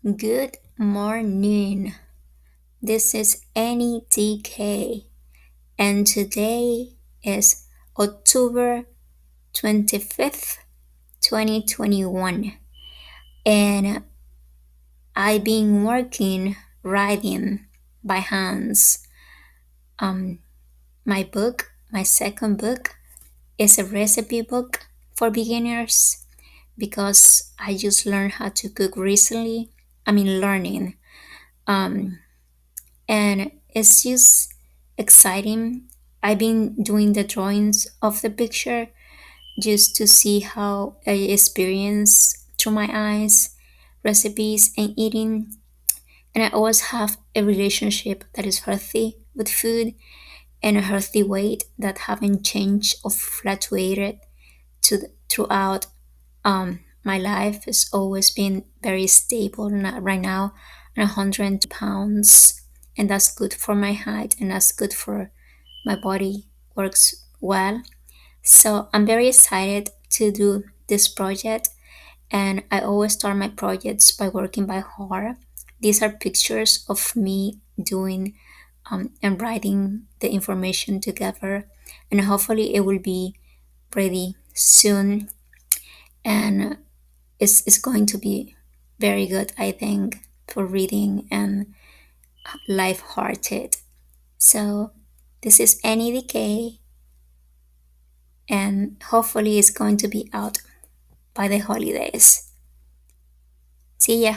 Good morning. This is Annie DK, and today is October 25th, 2021. And I've been working writing by hands. Um, my second book, is a recipe book for beginners because I just learned how to cook recently. Learning. Um, and it's just exciting. I've been doing the drawings of the picture just to see how I experience through my eyes, recipes, and eating. And I always have a relationship that is healthy with food and a healthy weight that haven't changed or fluctuated throughout my life. Has always been very stable. Right now, I'm 102 pounds, and that's good for my height, and that's good for my body. Works well. So I'm very excited to do this project, and I always start my projects by working by heart. These are pictures of me doing and writing the information together, and hopefully it will be ready soon. And it's going to be very good, I think, for reading and light-hearted. So this is Annie Decay, and hopefully it's going to be out by the holidays. See ya.